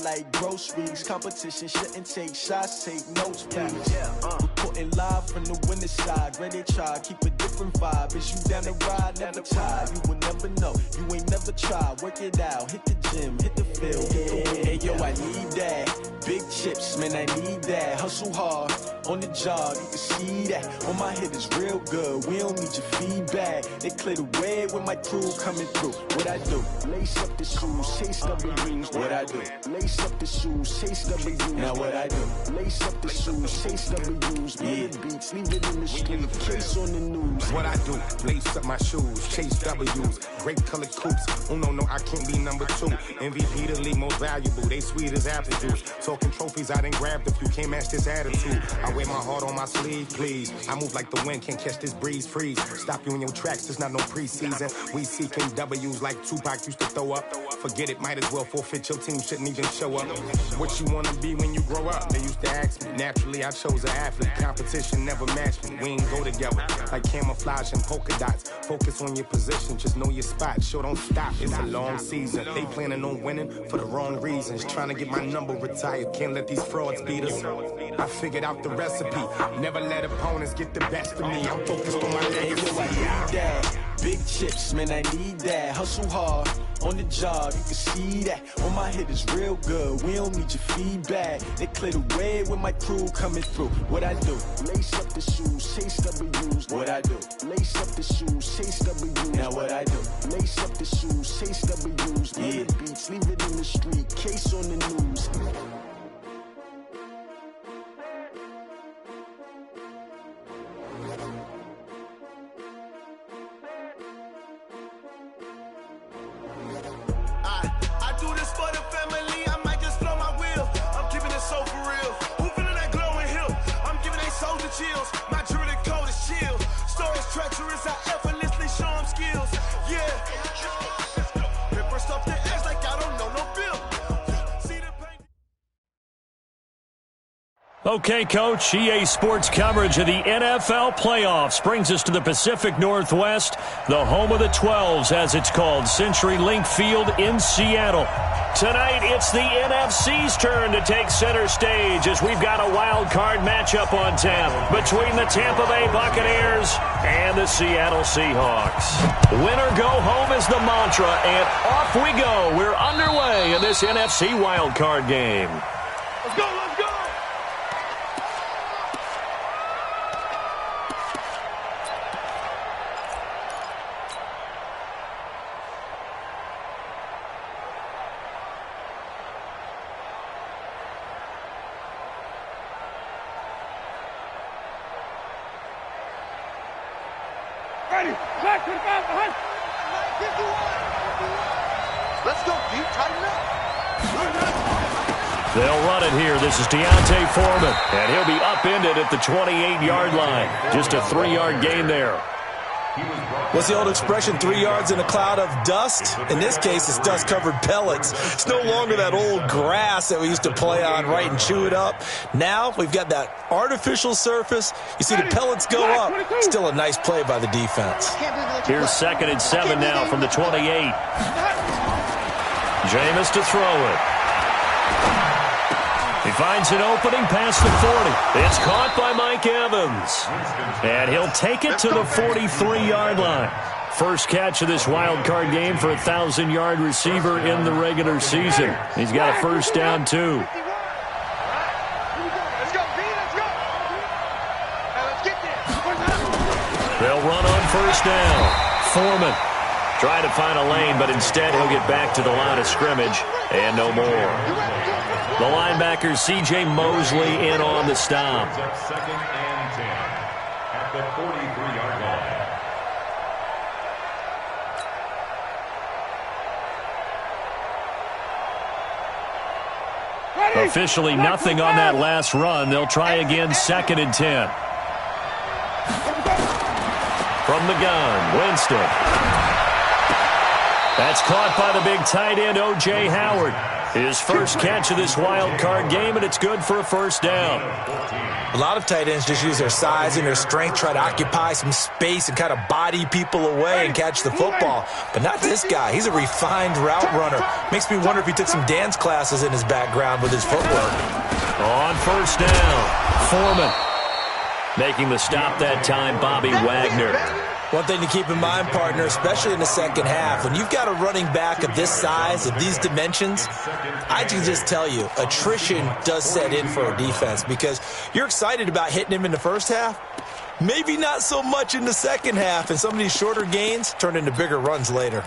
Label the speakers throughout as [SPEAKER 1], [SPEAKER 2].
[SPEAKER 1] like groceries. Competition shouldn't take shots, take notes, please. Reporting live from the winning side. Ready to try, keep a different vibe. Is you down the ride, never tired. You will never know, you ain't never tried. Work it out, hit the gym, hit the field, hit the win. Hey yo, I need that. Big chips, man, I need that. Hustle hard, on the job, you can see that. On my hit is real good, we don't need your feedback. They clear the way with my crew coming through. What I do? Lace up the shoes, chase W's. What I do? Lace up the shoes, chase W's. Now what I do? Lace up the shoes, chase W's. Big beats, leave it in the street, case on the news.
[SPEAKER 2] What I do? Lace up my shoes, chase W's. Great colored coops. Oh no, I can't be number 2. MVP the league most valuable. They sweet as apple juice. Talking trophies, I done grabbed a few. Can't match this attitude. I wear my heart on my sleeve, please. I move like the wind, can't catch this breeze. Freeze. Stop you in your tracks. There's not no preseason. We seeking W's like Tupac used to throw up. Forget it, might as well forfeit. Your team shouldn't even show up. What you wanna be when you grow up? They used to ask me. Naturally, I chose an athlete. Competition never matched me. We ain't go together like camouflage and polka dots. Focus on your position, just know your spot. Sure, don't stop. It's a long season. They planning on winning for the wrong reasons. Trying to get my number retired. Can't let these frauds beat us. I figured out the recipe. Never let opponents get the best of me. I'm focused on my legacy.
[SPEAKER 1] I need that. Big chips, man, I need that. Hustle hard, on the job, you can see that. On my hit is real good, we don't need your feedback. They clear the way with my crew coming through. What I do? Lace up the shoes, chase W's. What I do? Lace up the shoes, chase W's. Now what I do? Lace up the shoes, chase W's. Big beats, leave it in the street, case on the news.
[SPEAKER 3] My jewelry code is chill. Stories treacherous, I effortlessly show them skills. Yeah. Ripper stuff the edge like I don't know no bill. See the paint.
[SPEAKER 4] Okay, Coach, EA Sports coverage of the NFL playoffs brings us to the Pacific Northwest, the home of the 12s, as it's called, CenturyLink Field in Seattle. Tonight, it's the NFC's turn to take center stage as we've got a wild card matchup on tap between the Tampa Bay Buccaneers and the Seattle Seahawks. Win or go home is the mantra, and off we go. We're underway in this NFC wild card game.
[SPEAKER 3] Let's go, let's go! Ready, back to the back, behind. Let's go, deep, tighten up.
[SPEAKER 4] They'll run it here. This is Deontay Foreman, and he'll be upended at the 28-yard line. Just a 3-yard gain there.
[SPEAKER 5] What's the old expression, 3 yards in a cloud of dust? In this case, it's dust-covered pellets. It's no longer that old grass that we used to play on, right, and chew it up. Now we've got that artificial surface. You see the pellets go up. Still a nice play by the defense.
[SPEAKER 4] Here's 2nd and 7 now from the 28. Jameis to throw it. He finds an opening past the 40. It's caught by Mike Evans. And he'll take it to the 43-yard line. First catch of this wild card game for a 1,000-yard receiver in the regular season. He's got a first down, too. They'll run on first down. Foreman trying to find a lane, but instead he'll get back to the line of scrimmage and no more. The linebacker, C.J. Mosley, in on the stop.
[SPEAKER 6] 2nd and 10 at the 43-yard line.
[SPEAKER 4] Officially nothing on that last run. They'll try again, 2nd and 10. From the gun, Winston. That's caught by the big tight end, O.J. Howard. His first catch of this wild card game, and it's good for a first down.
[SPEAKER 5] A lot of tight ends just use their size and their strength, try to occupy some space and kind of body people away and catch the football. But not this guy. He's a refined route runner. Makes me wonder if he took some dance classes in his background with his footwork.
[SPEAKER 4] On first down, Foreman. Making the stop that time, Bobby Wagner.
[SPEAKER 5] One thing to keep in mind, partner, especially in the second half, when you've got a running back of this size, of these dimensions, I can just tell you, attrition does set in for a defense because you're excited about hitting him in the first half, maybe not so much in the second half, and some of these shorter gains turn into bigger runs later.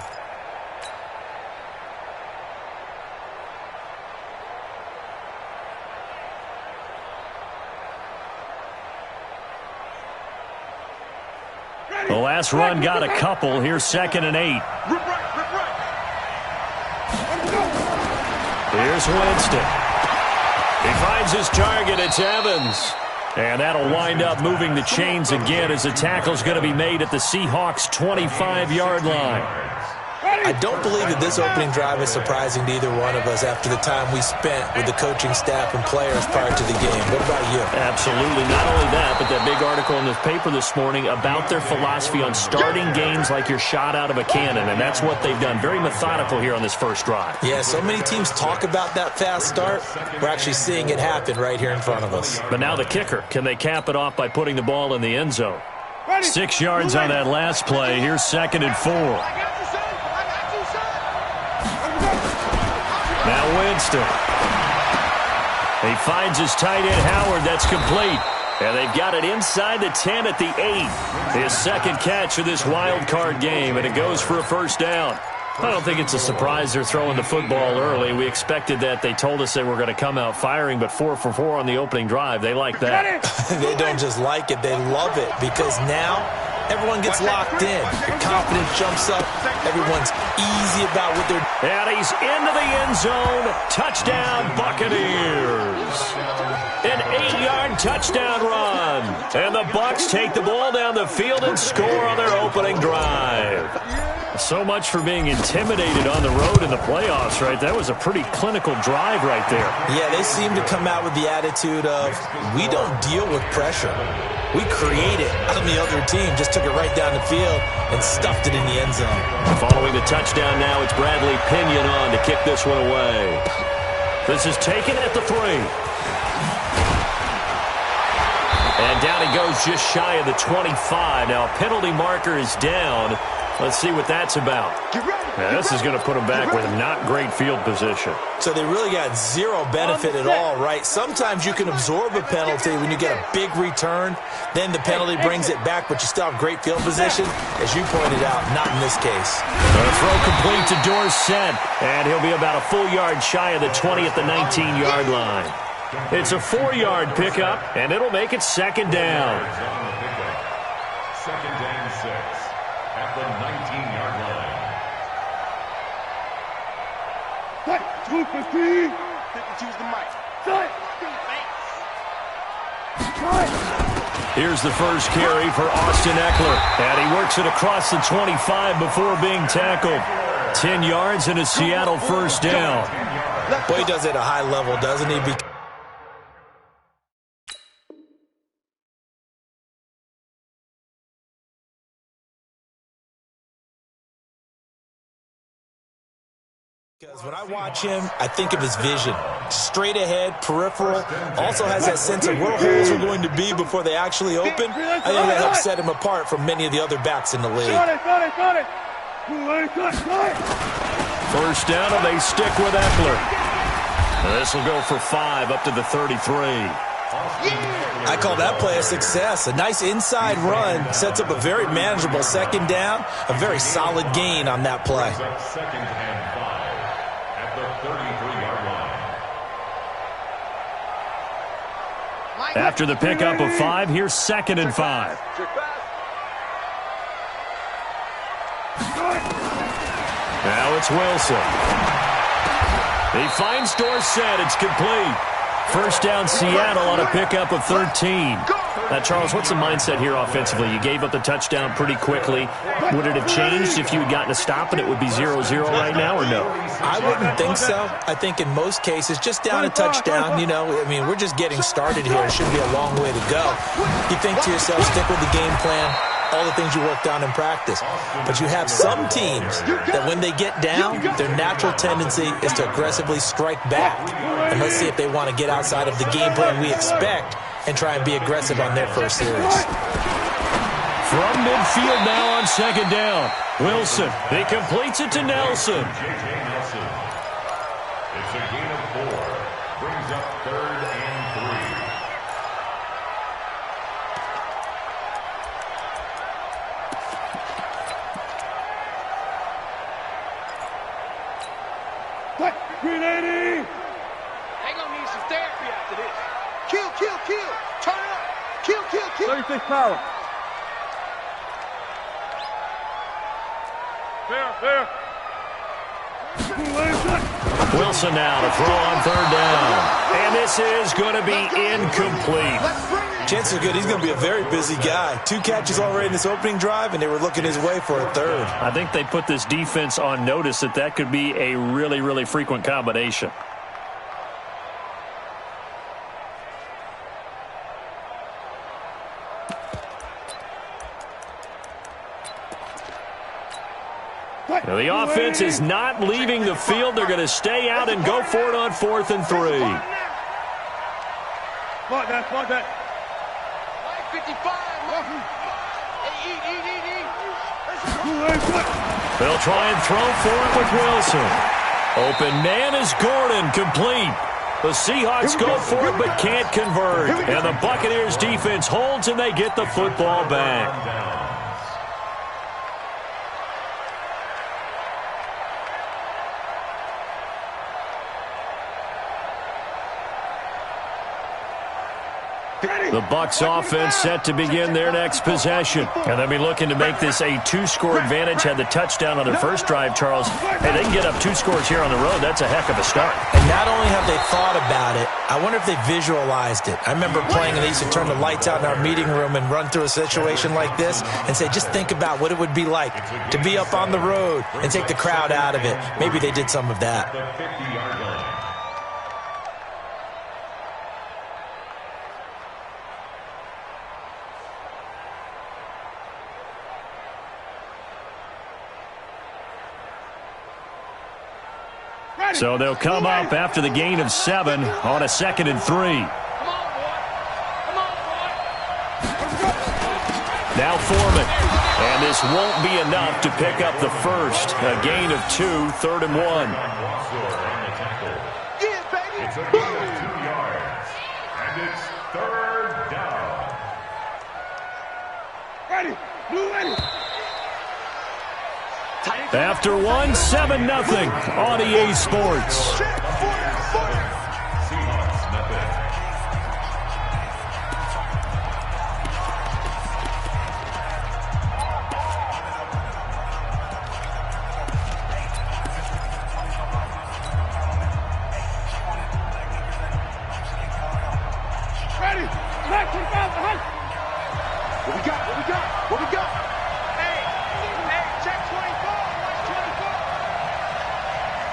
[SPEAKER 4] The last run got a couple. Here's 2nd and 8. Here's Winston. He finds his target. It's Evans. And that'll wind up moving the chains again as the tackle's going to be made at the Seahawks' 25-yard line.
[SPEAKER 5] I don't believe that this opening drive is surprising to either one of us after the time we spent with the coaching staff and players prior to the game. What about you?
[SPEAKER 4] Absolutely. Not only that, but that big article in the paper this morning about their philosophy on starting games like you're shot out of a cannon, and that's what they've done. Very methodical here on this first drive.
[SPEAKER 5] Yeah, so many teams talk about that fast start. We're actually seeing it happen right here in front of us.
[SPEAKER 4] But now the kicker. Can they cap it off by putting the ball in the end zone? 6 yards on that last play. Here's 2nd and 4. Now Winston. He finds his tight end Howard. That's complete. And they've got it inside the 10 at the 8. His second catch of this wild card game, and it goes for a first down. I don't think it's a surprise they're throwing the football early. We expected that. They told us they were going to come out firing, but 4 for 4 on the opening drive. They like that.
[SPEAKER 5] They don't just like it. They love it because now everyone gets locked in. Your confidence jumps up. Everyone's easy about what they're doing.
[SPEAKER 4] And he's into the end zone. Touchdown, Buccaneers. An 8-yard touchdown run. And the Bucs take the ball down the field and score on their opening drive. So much for being intimidated on the road in the playoffs, right? That was a pretty clinical drive right there.
[SPEAKER 5] Yeah, they seem to come out with the attitude of, we don't deal with pressure. We create it. And the other team just took it right down the field and stuffed it in the end zone.
[SPEAKER 4] Following the touchdown now, it's Bradley Pinion on to kick this one away. This is taken at the 3. And down he goes just shy of the 25. Now a penalty marker is down. Let's see what that's about. Now, this is going to put them back with not great field position.
[SPEAKER 5] So they really got zero benefit at all, right? Sometimes you can absorb a penalty when you get a big return. Then the penalty brings it back, but you still have great field position. As you pointed out, not in this case.
[SPEAKER 4] The throw complete to Dorsett, and he'll be about a full yard shy of the 20 at the 19-yard line. It's a 4-yard pickup, and it'll make it 2nd down.
[SPEAKER 6] 2nd and 6 at the 19-yard line.
[SPEAKER 3] 250. Choose the mic.
[SPEAKER 4] Here's the first carry for Austin Eckler, and he works it across the 25 before being tackled. 10 yards and a Seattle first down.
[SPEAKER 5] Boy, he does it at a high level, doesn't he? Because when I watch him, I think of his vision. Straight ahead, peripheral. Also has that sense of where holes are going to be before they actually open. I think that helps set him apart from many of the other backs in the league.
[SPEAKER 4] First down, and they stick with Eckler. This will go for 5 up to the 33.
[SPEAKER 5] I call that play a success. A nice inside run sets up a very manageable 2nd down. A very solid gain on that play.
[SPEAKER 6] 2nd and 5 at the 33-yard line.
[SPEAKER 4] After the pickup of 5, here's 2nd and 5. Now it's Wilson. He finds Dorsett. It's complete. First down, Seattle on a pickup of 13. Now, Charles, what's the mindset here offensively? You gave up the touchdown pretty quickly. Would it have changed if you had gotten a stop and it would be 0-0 right now, or no?
[SPEAKER 5] I wouldn't think so. I think in most cases, just down a touchdown, you know, I mean, we're just getting started here. It should be a long way to go. You think to yourself, stick with the game plan, all the things you worked on in practice. But you have some teams that when they get down, their natural tendency is to aggressively strike back. And let's see if they want to get outside of the game plan we expect and try and be aggressive on their first series.
[SPEAKER 4] From midfield now on second down. Wilson, he completes it to Nelson.
[SPEAKER 6] It's a gain of 4. Brings up 3rd and 3.
[SPEAKER 3] What? 380!
[SPEAKER 7] They gonna need some therapy after this. Kill, kill, kill. Turn it up. Kill, kill, kill.
[SPEAKER 3] 36 power. There.
[SPEAKER 4] Wilson now to throw on third down. And this is going to be incomplete.
[SPEAKER 5] Chances are good he's going to be a very busy guy. 2 catches already in this opening drive, and they were looking his way for a third.
[SPEAKER 4] I think they put this defense on notice that could be a really, really frequent combination. Now the offense is not leaving the field. They're going to stay out and go for it on 4th and 3.
[SPEAKER 3] Fuck that.
[SPEAKER 7] 55.
[SPEAKER 4] They'll try and throw for it with Wilson. Open man is Gordon, complete. The Seahawks go for it but can't convert. And the Buccaneers defense holds and they get the football back. The Bucs offense set to begin their next possession. And they'll be looking to make this a 2-score advantage. Had the touchdown on their first drive, Charles. Hey, they can get up 2 scores here on the road. That's a heck of a start.
[SPEAKER 5] And not only have they thought about it, I wonder if they visualized it. I remember playing and they used to turn the lights out in our meeting room and run through a situation like this and say, just think about what it would be like to be up on the road and take the crowd out of it. Maybe they did some of that.
[SPEAKER 6] The 50-yard line.
[SPEAKER 4] So they'll come up after the gain of 7 on a 2nd and 3. Now Foreman. And this won't be enough to pick up the first. A gain of 2, 3rd and 1.
[SPEAKER 6] It's a gain of 2 yards. And it's 3rd down.
[SPEAKER 3] Ready. Blue ready.
[SPEAKER 4] After 1, 7-0 on EA Sports.
[SPEAKER 6] Seahawks nothing.
[SPEAKER 3] Ready. Back to the back.
[SPEAKER 7] What we got? Hey, check 24.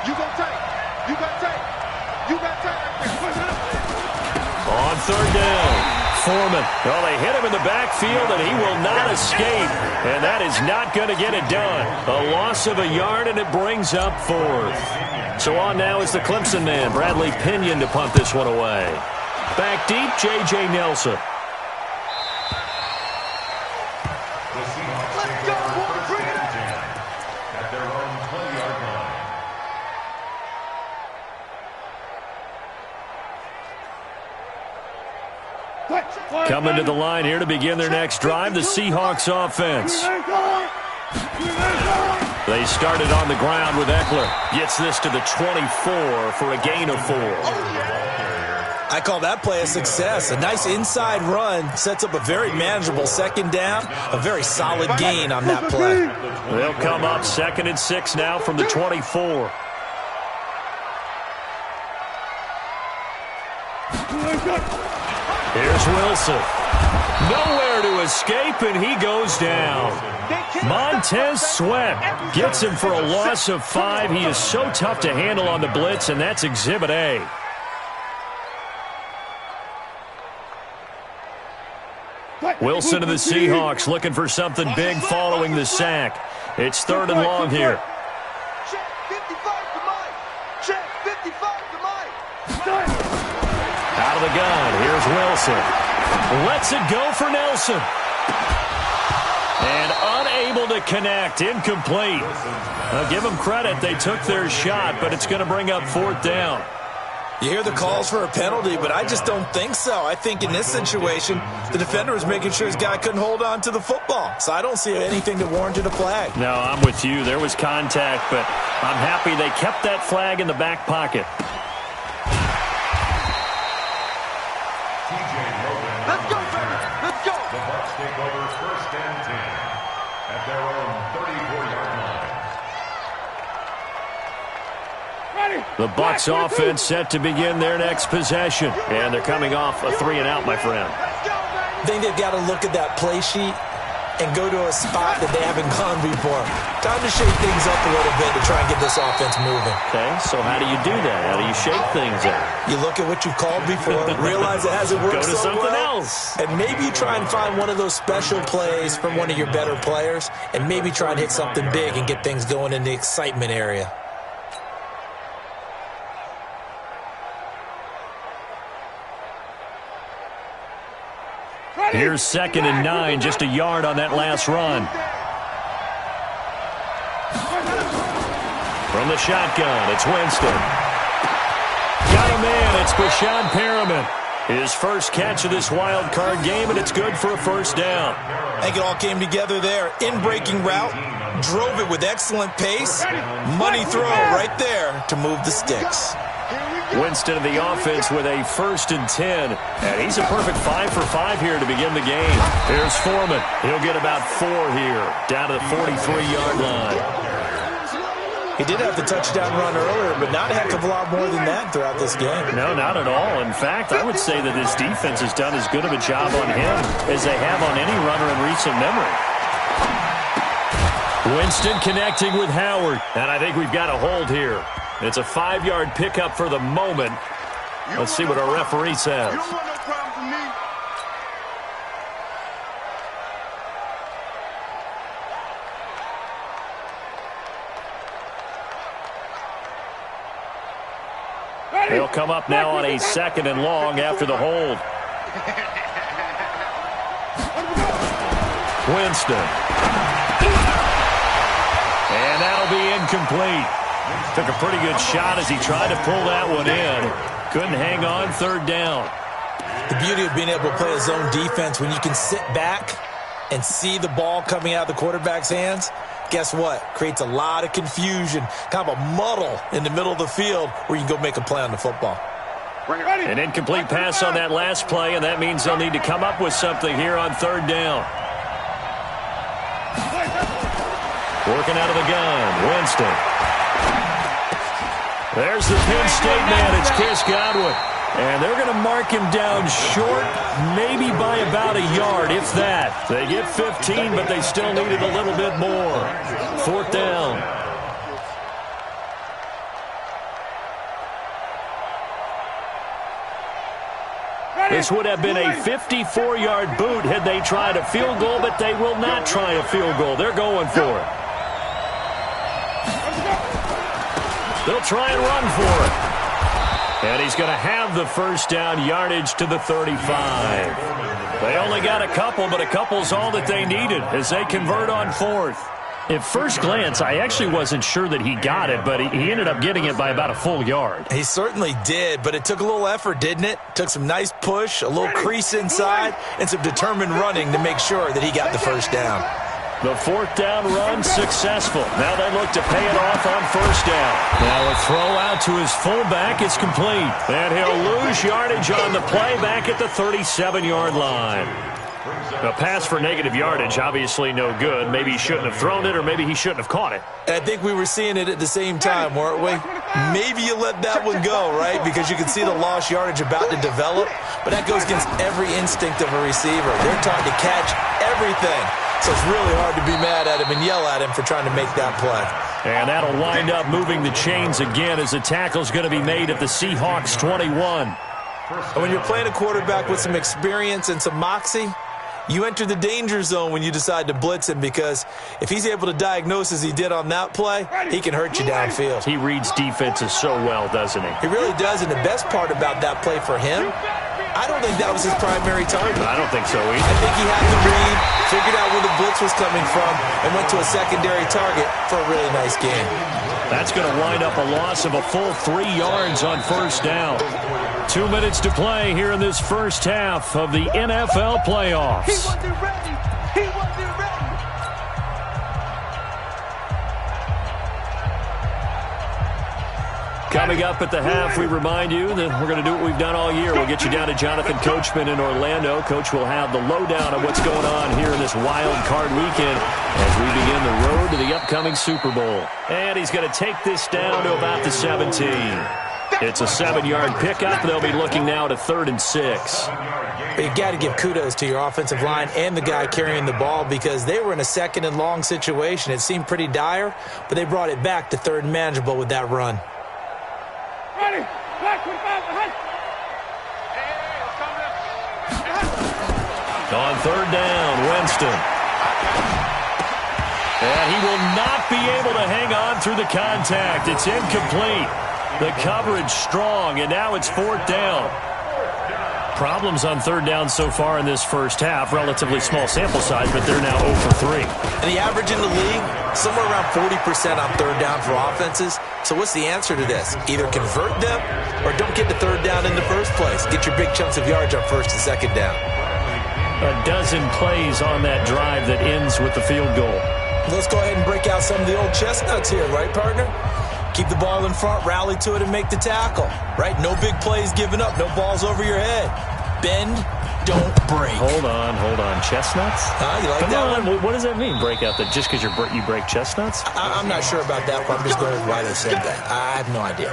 [SPEAKER 7] You got tape.
[SPEAKER 4] On 3rd down, Foreman. Well, they hit him in the backfield, and he will not escape. And that is not going to get it done. A loss of a yard, and it brings up 4th. So on now is the Clemson man, Bradley Pinion, to punt this one away. Back deep, J.J. Nelson.
[SPEAKER 6] The Seahawks take over first and 10 at their own 20-yard line.
[SPEAKER 4] Coming to the line here to begin their next drive, the Seahawks offense. They started on the ground with Eckler. Gets this to the 24 for a gain of 4.
[SPEAKER 5] I call that play a success. A nice inside run sets up a very manageable 2nd down. A very solid gain on that play.
[SPEAKER 4] They'll come up 2nd and 6 now from the 24. Here's Wilson. Nowhere to escape, and he goes down. Montez Sweat gets him for a loss of 5. He is so tough to handle on the blitz, and that's Exhibit A. Wilson of the Seahawks looking for something big following the sack. It's 3rd and long here.
[SPEAKER 7] Check 55 to Mike. Check 55 to Mike.
[SPEAKER 4] Out of the gun, here's Wilson. Lets it go for Nelson. And unable to connect, incomplete. I'll give them credit, they took their shot, but it's going to bring up 4th down.
[SPEAKER 5] You hear the calls for a penalty, but I just don't think so. I think in this situation, the defender was making sure his guy couldn't hold on to the football. So I don't see anything that warranted a flag.
[SPEAKER 4] No, I'm with you. There was contact, but I'm happy they kept that flag in the back pocket.
[SPEAKER 7] Let's go, baby. Let's go.
[SPEAKER 6] The Bucs take over 1st and 10 at their own 34-yard line.
[SPEAKER 4] The Bucs offense set to begin their next possession. And they're coming off a 3-and-out, my friend.
[SPEAKER 5] I think they've got to look at that play sheet and go to a spot that they haven't gone before. Time to shake things up a little bit to try and get this offense moving.
[SPEAKER 4] Okay, so how do you do that? How do you shake things up?
[SPEAKER 5] You look at what you've called before, realize it hasn't worked
[SPEAKER 4] Go to
[SPEAKER 5] so
[SPEAKER 4] something
[SPEAKER 5] well,
[SPEAKER 4] else.
[SPEAKER 5] and maybe you try and find one of those special plays from one of your better players, and maybe try and hit something big and get things going in the excitement area.
[SPEAKER 4] Here's 2nd and 9, just a yard on that last run. From the shotgun, it's Winston. Got a man, it's Brashad Perriman. His first catch of this wild card game, and it's good for a 1st down.
[SPEAKER 5] I think it all came together there. In-breaking route, drove it with excellent pace. Money throw right there to move the sticks.
[SPEAKER 4] Winston of the offense with a 1st and 10. And he's a perfect 5 for 5 here to begin the game. Here's Foreman. He'll get about 4 here, down to the 43-yard line.
[SPEAKER 5] He did have the touchdown run earlier, but not a heck of a lot more than that throughout this game.
[SPEAKER 4] No, not at all. In fact, I would say that this defense has done as good of a job on him as they have on any runner in recent memory. Winston connecting with Howard. And I think we've got a hold here. It's a 5-yard pickup for the moment. Let's see what our referee says.
[SPEAKER 7] You don't want no problem with me.
[SPEAKER 4] They'll come up now on a 2nd and long after the hold. Winston. And that'll be incomplete. Took a pretty good shot as he tried to pull that one in. Couldn't hang on, 3rd down.
[SPEAKER 5] The beauty of being able to play a zone defense when you can sit back and see the ball coming out of the quarterback's hands, guess what? Creates a lot of confusion, kind of a muddle in the middle of the field where you can go make a play on the football.
[SPEAKER 4] An incomplete pass on that last play, and that means they'll need to come up with something here on 3rd down. Working out of the gun, Winston. There's the Penn State man. It's Chris Godwin. And they're going to mark him down short, maybe by about a yard, if that. They get 15, but they still needed a little bit more. 4th down. This would have been a 54-yard boot had they tried a field goal, but they will not try a field goal. They're going for it. They'll try and run for it. And he's going to have the 1st down, yardage to the 35. They only got a couple, but a couple's all that they needed as they convert on 4th. At first glance, I actually wasn't sure that he got it, but he ended up getting it by about a full yard.
[SPEAKER 5] He certainly did, but it took a little effort, didn't it? Took some nice push, a little crease inside, and some determined running to make sure that he got the 1st down.
[SPEAKER 4] The 4th down run successful. Now they look to pay it off on 1st down. Now a throw out to his fullback is complete. And he'll lose yardage on the play back at the 37-yard line. A pass for negative yardage, obviously no good. Maybe he shouldn't have thrown it, or maybe he shouldn't have caught it.
[SPEAKER 5] I think we were seeing it at the same time, weren't we? Maybe you let that one go, right? Because you can see the lost yardage about to develop, but that goes against every instinct of a receiver. They're trying to catch everything, so it's really hard to be mad at him and yell at him for trying to make that play.
[SPEAKER 4] And that'll wind up moving the chains again as the tackle's going to be made at the Seahawks 21.
[SPEAKER 5] And when you're playing a quarterback with some experience and some moxie, you enter the danger zone when you decide to blitz him, because if he's able to diagnose as he did on that play, he can hurt you downfield.
[SPEAKER 4] He reads defenses so well, doesn't he?
[SPEAKER 5] He really does, and the best part about that play for him, I don't think that was his primary target.
[SPEAKER 4] I don't think so either.
[SPEAKER 5] I think he had the read, figured out where the blitz was coming from, and went to a secondary target for a really nice gain.
[SPEAKER 4] That's going to wind up a loss of a full 3 yards on first down. 2 minutes to play here in this first half of the NFL playoffs.
[SPEAKER 7] He wasn't ready. He wasn't ready.
[SPEAKER 4] Coming up at the half, we remind you that we're going to do what we've done all year. We'll get you down to Jonathan Coachman in Orlando. Coach will have the lowdown of what's going on here in this wild card weekend as we begin the road to the upcoming Super Bowl. And he's going to take this down to about the 17. It's a 7-yard pickup. They'll be looking now to 3rd and 6.
[SPEAKER 5] But you got to give kudos to your offensive line and the guy carrying the ball, because they were in a 2nd and long situation. It seemed pretty dire, but they brought it back to 3rd and manageable with that run.
[SPEAKER 7] Ready.
[SPEAKER 4] On 3rd down, Winston. And he will not be able to hang on through the contact. It's incomplete. The coverage strong, and now it's 4th down. Problems on 3rd down so far in this first half. Relatively small sample size, but they're now 0 for 3.
[SPEAKER 5] And the average in the league, somewhere around 40% on 3rd down for offenses. So what's the answer to this? Either convert them or don't get to 3rd down in the first place. Get your big chunks of yards on 1st and 2nd down.
[SPEAKER 4] A dozen plays on that drive that ends with the field goal.
[SPEAKER 5] Let's go ahead and break out some of the old chestnuts here, right, partner? Keep the ball in front, rally to it, and make the tackle, right? No big plays given up, no balls over your head. Bend, don't break.
[SPEAKER 4] Hold on. Chestnuts?
[SPEAKER 5] You like
[SPEAKER 4] Come
[SPEAKER 5] that
[SPEAKER 4] on.
[SPEAKER 5] one?
[SPEAKER 4] What does that mean, break out? That just because you break chestnuts?
[SPEAKER 5] I'm not sure about that one. I'm just going with why they said that. I have no idea.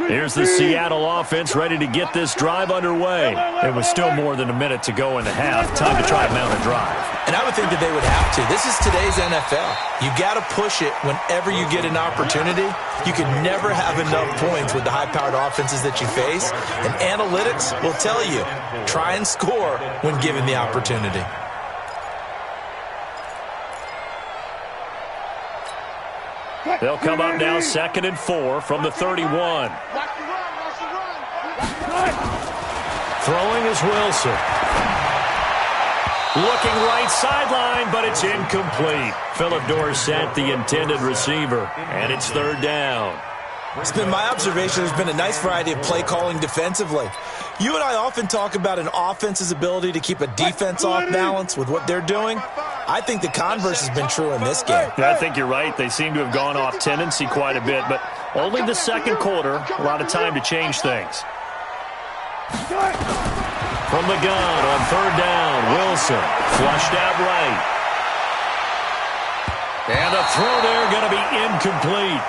[SPEAKER 4] Here's the Seattle offense ready to get this drive underway. It was still more than a minute to go in the half. Time to try and mount a drive.
[SPEAKER 5] And I would think that they would have to. This is today's NFL. You got to push it whenever you get an opportunity. You can never have enough points with the high-powered offenses that you face. And analytics will tell you, try and score when given the opportunity.
[SPEAKER 4] They'll come up now 2nd and 4 from the 31. Throwing is Wilson. Looking right sideline, but it's incomplete. Philip Dorsett, the intended receiver, and it's 3rd down.
[SPEAKER 5] It's been my observation there's been a nice variety of play calling defensively. You and I often talk about an offense's ability to keep a defense off balance with what they're doing. I think the converse has been true in this game.
[SPEAKER 4] I think you're right. They seem to have gone off tendency quite a bit, but only the 2nd quarter, a lot of time to change things. From the gun on 3rd down, Wilson flushed out right. And a throw there going to be incomplete.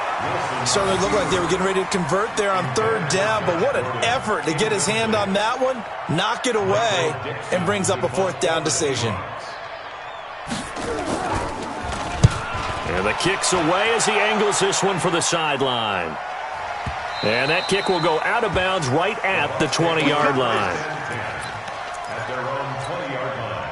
[SPEAKER 5] Certainly looked like they were getting ready to convert there on 3rd down, but what an effort to get his hand on that one, knock it away, and brings up a 4th down decision.
[SPEAKER 4] And the kick's away as he angles this one for the sideline. And that kick will go out of bounds right at the 20-yard line.
[SPEAKER 6] At their own 20-yard line.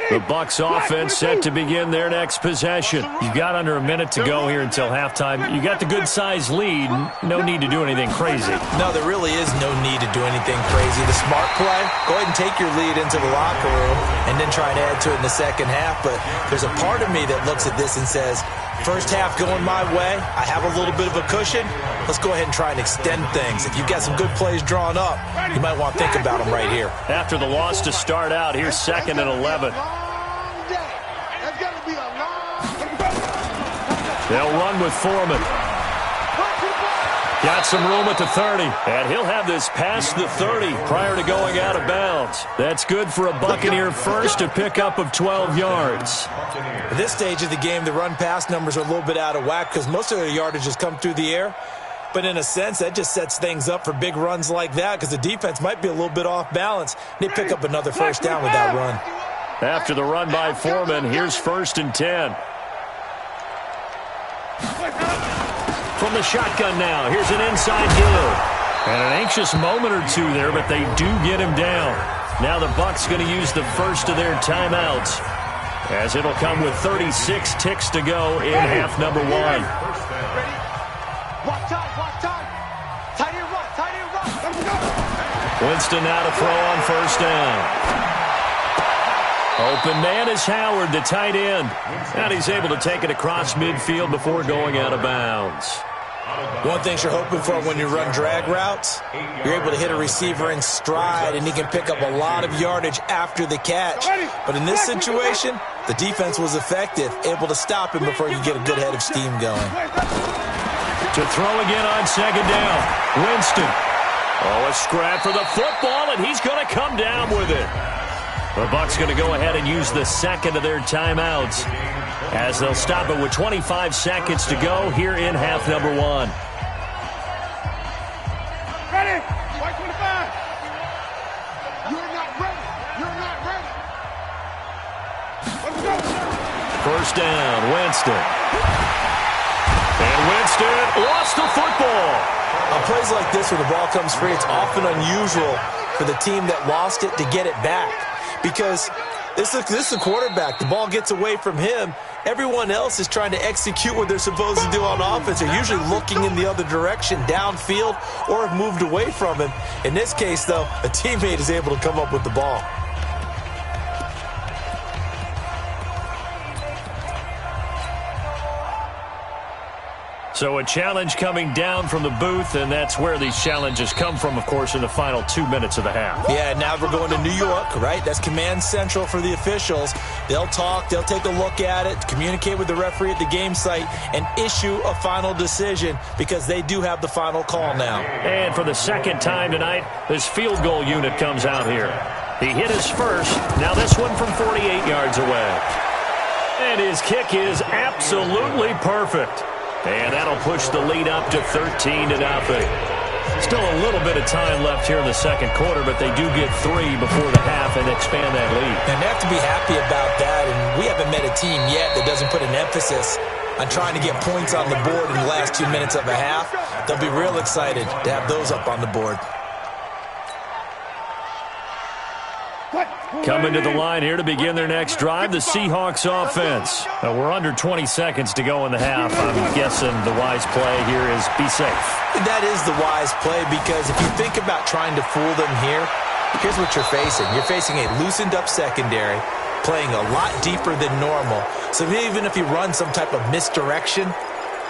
[SPEAKER 4] The Bucs offense set to begin their next possession. You've got under a minute to go here until halftime. You got the good-sized lead. No need to do anything crazy.
[SPEAKER 5] No, there really is no need to do anything crazy. The smart play, go ahead and take your lead into the locker room and then try and add to it in the second half. But there's a part of me that looks at this and says, first half going my way, I have a little bit of a cushion. let's go ahead and try and extend things. If you've got some good plays drawn up, you might want to think about them right here.
[SPEAKER 4] After the loss to start out, here's 2nd and 11. They'll run with Foreman. Got some room at the 30, and he'll have this past the 30 prior to going out of bounds. That's good for a Buccaneer first, a pickup of 12 yards.
[SPEAKER 5] At this stage of the game, the run-pass numbers are a little bit out of whack because most of their yardage has come through the air. But in a sense, that just sets things up for big runs like that because the defense might be a little bit off balance. They pick up another first down with that run.
[SPEAKER 4] After the run by Foreman, here's 1st and 10. From the shotgun now, here's an inside deal. And an anxious moment or two there, but they do get him down. Now the Bucs going to use the first of their timeouts, as it'll come with 36 ticks to go in half number 1. Winston now to throw on first down. Open man is Howard, the tight end. And he's able to take it across midfield before going out of bounds.
[SPEAKER 5] One thing you're hoping for when you run drag routes, you're able to hit a receiver in stride, and he can pick up a lot of yardage after the catch. But in this situation, the defense was effective, able to stop him before you get a good head of steam going.
[SPEAKER 4] To throw again on 2nd down, Winston. Oh, a scrap for the football, and he's going to come down with it. The Bucs going to go ahead and use the 2nd of their timeouts, as they'll stop it with 25 seconds to go here in half number 1.
[SPEAKER 7] Ready? White 25. You're not ready. You're not ready. Let's go.
[SPEAKER 4] First down, Winston. And Winston lost the football.
[SPEAKER 5] On plays like this where the ball comes free, it's often unusual for the team that lost it to get it back. Because this is the quarterback. The ball gets away from him. Everyone else is trying to execute what they're supposed to do on offense. They're usually looking in the other direction, downfield, or have moved away from him. In this case, though, a teammate is able to come up with the ball.
[SPEAKER 4] So a challenge coming down from the booth, and that's where these challenges come from, of course, in the final 2 minutes of the half.
[SPEAKER 5] Yeah, now we're going to New York, right? That's command central for the officials. They'll talk, they'll take a look at it, communicate with the referee at the game site, and issue a final decision because they do have the final call now.
[SPEAKER 4] And for the 2nd time tonight, this field goal unit comes out here. He hit his first, now this one from 48 yards away. And his kick is absolutely perfect. And that'll push the lead up to 13-0. Still a little bit of time left here in the 2nd quarter, but they do get 3 before the half and expand that lead.
[SPEAKER 5] And they have to be happy about that, and we haven't met a team yet that doesn't put an emphasis on trying to get points on the board in the last 2 minutes of a half. They'll be real excited to have those up on the board.
[SPEAKER 4] Coming to the line here to begin their next drive, the Seahawks offense. We're under 20 seconds to go in the half. I'm guessing the wise play here is be safe.
[SPEAKER 5] That is the wise play because if you think about trying to fool them here, here's what you're facing. You're facing a loosened up secondary, playing a lot deeper than normal. So even if you run some type of misdirection,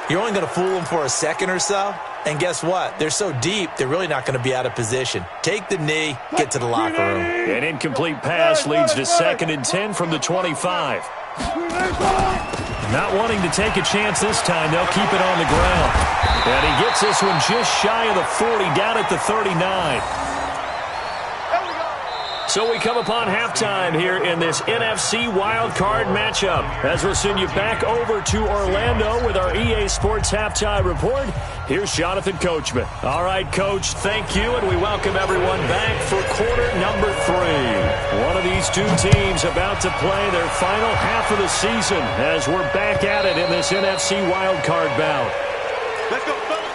[SPEAKER 5] you're only going to fool them for a second or so. And guess what? They're so deep, they're really not going to be out of position. Take the knee, get to the locker room.
[SPEAKER 4] An incomplete pass leads to 2nd and 10 from the 25. Not wanting to take a chance this time, they'll keep it on the ground. And he gets this one just shy of the 40, down at the 39. So we come upon halftime here in this NFC wildcard matchup, as we'll send you back over to Orlando with our EA Sports Halftime Report. Here's Jonathan Coachman. All right, Coach, thank you, and we welcome everyone back for quarter number 3. One of these two teams about to play their final half of the season as we're back at it in this NFC wildcard bout.
[SPEAKER 7] Let's go, fellas.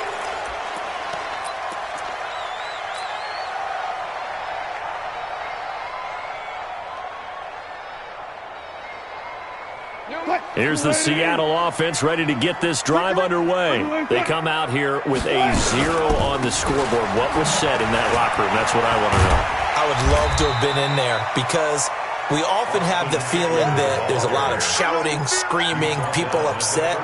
[SPEAKER 4] Here's the Seattle offense ready to get this drive underway. They come out here with a 0 on the scoreboard. What was said in that locker room? That's what I want to know.
[SPEAKER 5] I would love to have been in there because We often have the feeling that there's a lot of shouting, screaming, people upset.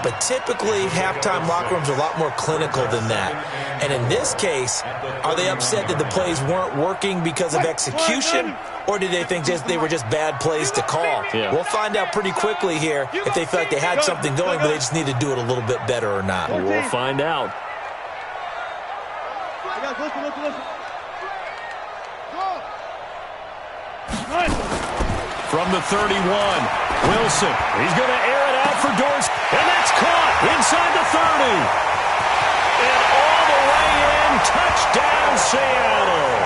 [SPEAKER 5] But typically, halftime locker rooms are a lot more clinical than that. And in this case, are they upset that the plays weren't working because of execution? Or did they think they were just bad plays to call?
[SPEAKER 4] Yeah.
[SPEAKER 5] We'll find out pretty quickly here if they feel like they had something going, but they just need to do it a little bit better or not.
[SPEAKER 4] We'll find out. From the 31, Wilson. He's going to air it out for Dorsett, and that's caught inside the 30. And all the way in, touchdown Seattle.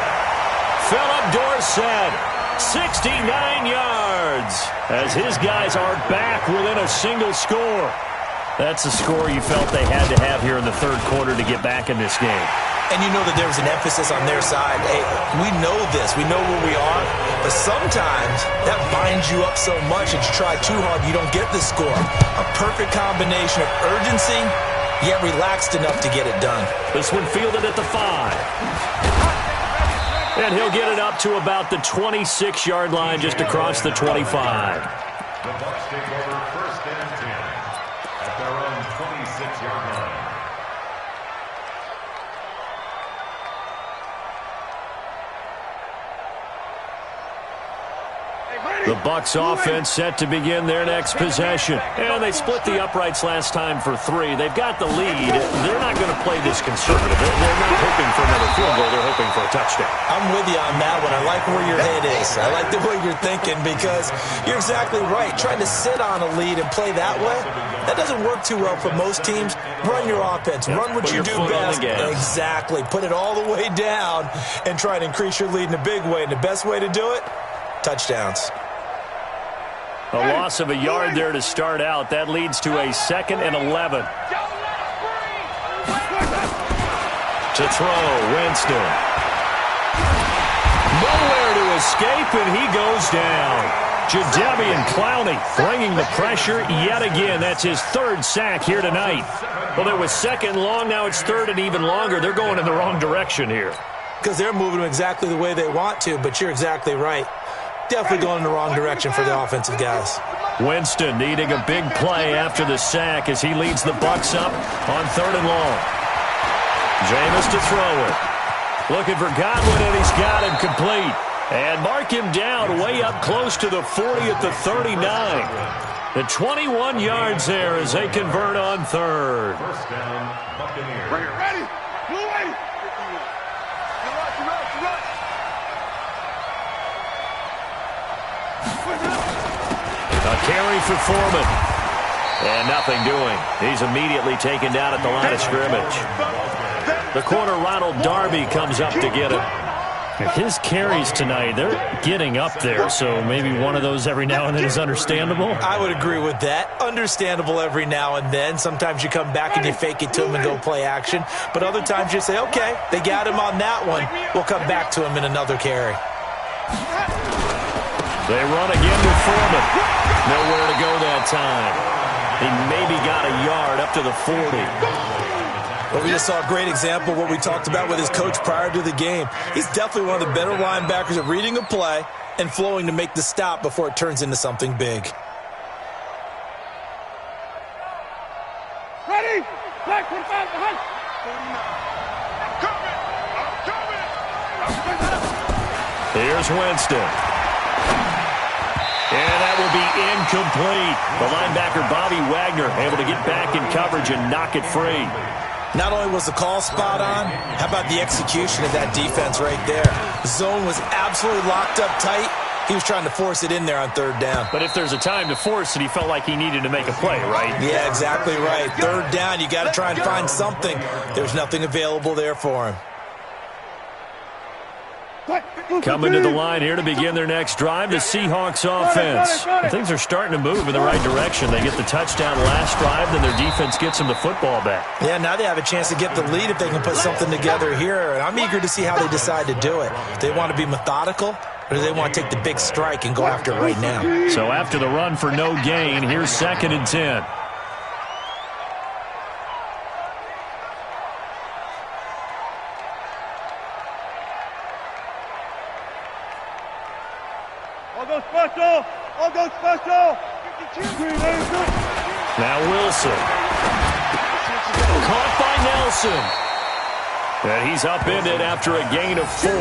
[SPEAKER 4] Philip Dorsett, 69 yards, as his guys are back within a single score. That's the score you felt they had to have here in the third quarter to get back in this game.
[SPEAKER 5] And you know that there was an emphasis on their side. Hey, we know this. We know where we are. But sometimes that binds you up so much that you try too hard, you don't get the score. A perfect combination of urgency, yet relaxed enough to get it done.
[SPEAKER 4] This one fielded at the 5. And he'll get it up to about the 26-yard line, just across the 25.
[SPEAKER 6] The Bucs take over first and 10 at their own 26-yard line.
[SPEAKER 4] The Bucs offense set to begin their next possession. And they split the uprights last time for 3. They've got the lead. They're not going to play this conservative. They're not hoping for another field goal. They're hoping for a touchdown.
[SPEAKER 5] I'm with you on that one. I like where your head is. I like the way you're thinking because you're exactly right. Trying to sit on a lead and play that way, that doesn't work too well for most teams. Run your offense. Run what you do best. Exactly. Put it all the way down and try to increase your lead in a big way. And the best way to do it, touchdowns.
[SPEAKER 4] A loss of a yard there to start out. That leads to a 2nd and 11. To throw, Winston. Nowhere to escape, and he goes down. Jadeveon Clowney bringing the pressure yet again. That's his 3rd sack here tonight. Well, it was 2nd long. Now it's 3rd and even longer. They're going in the wrong direction here.
[SPEAKER 5] Because they're moving them exactly the way they want to, but you're exactly right. Definitely going in the wrong direction for the offensive guys.
[SPEAKER 4] Winston needing a big play after the sack as he leads the Bucs up on 3rd and long. Jameis to throw it. Looking for Godwin, and he's got him complete. And mark him down way up close to the 40 at the 39. The 21 yards there as they convert on 3rd.
[SPEAKER 6] First down, Buccaneers.
[SPEAKER 7] Ready? Blue ready.
[SPEAKER 4] A carry for Foreman. And nothing doing. He's immediately taken down at the line of scrimmage. The corner, Ronald Darby, comes up to get him. His carries tonight, they're getting up there, so maybe one of those every now and then is understandable.
[SPEAKER 5] I would agree with that. Understandable every now and then. Sometimes you come back and you fake it to him and go play action. But other times you say, okay, they got him on that one. We'll come back to him in another carry.
[SPEAKER 4] They run again with Foreman. Nowhere to go that time. He maybe got a yard up to the 40.
[SPEAKER 5] Well, we just saw a great example of what we talked about with his coach prior to the game. He's definitely one of the better linebackers at reading a play and flowing to make the stop before it turns into something big.
[SPEAKER 7] Ready? Black 45 behind.
[SPEAKER 4] Here's Winston. And that will be incomplete. The linebacker, Bobby Wagner, able to get back in coverage and knock it free.
[SPEAKER 5] Not only was the call spot on, how about the execution of that defense right there? The zone was absolutely locked up tight. He was trying to force it in there on 3rd down.
[SPEAKER 4] But if there's a time to force it, he felt like he needed to make a play, right?
[SPEAKER 5] Yeah, exactly right. 3rd down, you got to try and find something. There's nothing available there for him.
[SPEAKER 4] Coming to the line here to begin their next drive, the Seahawks offense. Things are starting to move in the right direction. They get the touchdown last drive, then their defense gets them the football back.
[SPEAKER 5] Yeah, now they have a chance to get the lead if they can put something together here. And I'm eager to see how they decide to do it. Do they want to be methodical, or do they want to take the big strike and go after it right now?
[SPEAKER 4] So after the run for no gain, here's 2nd and 10.
[SPEAKER 3] I'll go special. I'll go special.
[SPEAKER 4] Now Wilson. Caught by Nelson. And he's upended after a gain of 4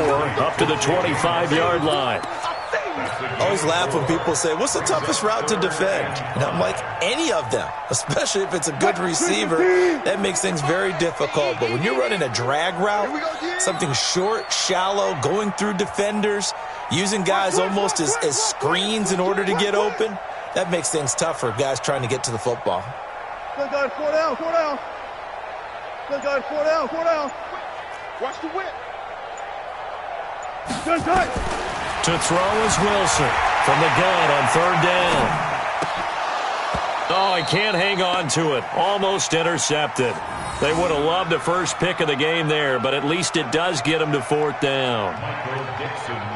[SPEAKER 4] up to the 25-yard line.
[SPEAKER 5] I always laugh when people say, what's the toughest route to defend? And I'm like, any of them, especially if it's a good receiver. That makes things very difficult. But when you're running a drag route, something short, shallow, going through defenders, using guys almost as screens in order to get open, that makes things tough for guys trying to get to the football.
[SPEAKER 3] Good guys, 4 down, 4 down. Good guys, 4 down, 4 down. Watch the whip. Good tight.
[SPEAKER 4] To throw is Wilson from the gun on 3rd down. Oh, he can't hang on to it. Almost intercepted. They would have loved the first pick of the game there, but at least it does get him to 4th down.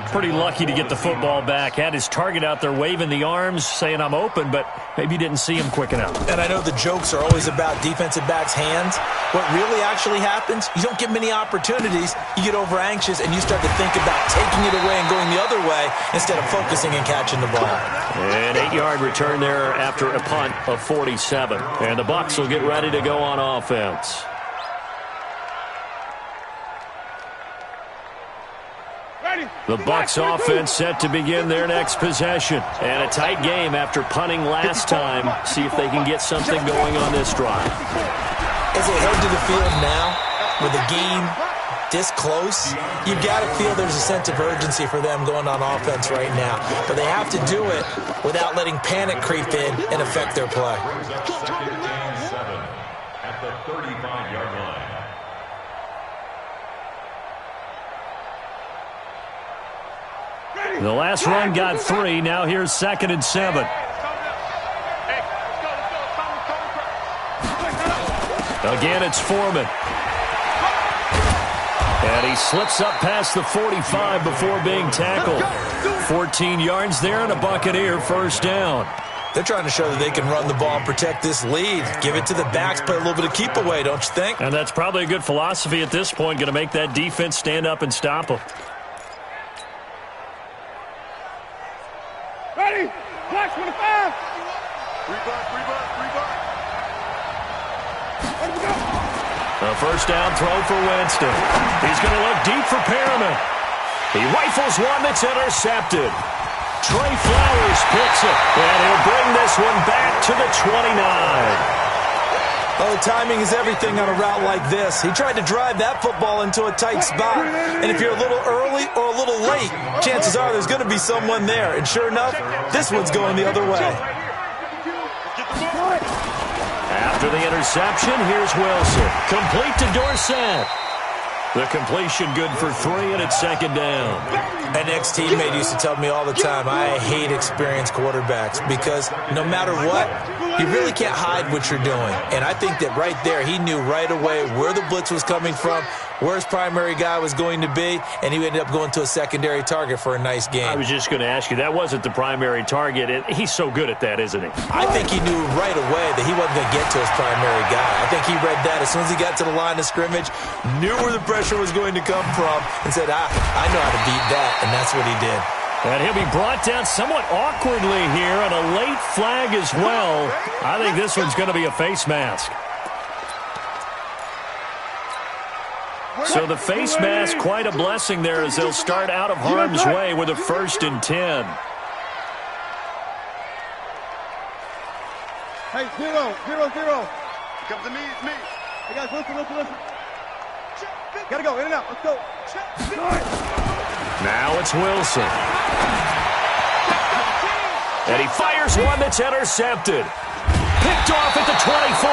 [SPEAKER 4] Pretty lucky to get the football back. Had his target out there waving the arms, saying I'm open, but maybe didn't see him quick enough.
[SPEAKER 5] And I know the jokes are always about defensive backs' hands. What really actually happens, you don't get many opportunities. You get over anxious, and you start to think about taking it away and going the other way instead of focusing and catching the ball.
[SPEAKER 4] An 8-yard return there after a punt of 47. And the Bucs will get ready to go on offense. The Bucs offense set to begin their next possession. And a tight game after punting last time. See if they can get something going on this drive.
[SPEAKER 5] As they head to the field now, with the game this close, you've got to feel there's a sense of urgency for them going on offense right now. But they have to do it without letting panic creep in and affect their play.
[SPEAKER 6] At the 35-yard line.
[SPEAKER 4] The last run got 3. Now here's 2nd and 7. Again, it's Foreman. And he slips up past the 45 before being tackled. 14 yards there and a Buccaneer 1st down.
[SPEAKER 5] They're trying to show that they can run the ball and protect this lead. Give it to the backs, play a little bit of keep away, don't you think?
[SPEAKER 4] And that's probably a good philosophy at this point, going to make that defense stand up and stop them.
[SPEAKER 3] Ready? Flash 25. Rebar. Where do we go?
[SPEAKER 4] A 1st down throw for Winston. He's going to look deep for Perriman. He rifles one that's intercepted. Trey Flowers picks it, and he'll bring this one back to the 29.
[SPEAKER 5] Oh, timing is everything on a route like this. He tried to drive that football into a tight spot. And if you're a little early or a little late, chances are there's going to be someone there. And sure enough, this one's going the other way.
[SPEAKER 4] After the interception, here's Wilson. Complete to Dorsett. The completion good for 3, and it's 2nd down.
[SPEAKER 5] An ex-teammate used to tell me all the time, I hate experienced quarterbacks because no matter what, you really can't hide what you're doing. And I think that right there, he knew right away where the blitz was coming from, where his primary guy was going to be, and he ended up going to a secondary target for a nice game.
[SPEAKER 4] I was just going to ask you, that wasn't the primary target. He's so good at that, isn't he?
[SPEAKER 5] I think he knew right away that he wasn't going to get to his primary guy. I think he read that as soon as he got to the line of scrimmage, knew where the pressure was going to come from, and said, I know how to beat that, and that's what he did.
[SPEAKER 4] And he'll be brought down somewhat awkwardly here, and a late flag as well. I think this one's going to be a face mask. So the face mask, quite a blessing there as they'll start out of harm's way with a 1st and 10.
[SPEAKER 3] Hey, 0. Come to me, it's me. Hey, guys, listen. Gotta go, in and out, let's go.
[SPEAKER 4] Now it's Wilson. And he fires one that's intercepted. Picked off at the 24.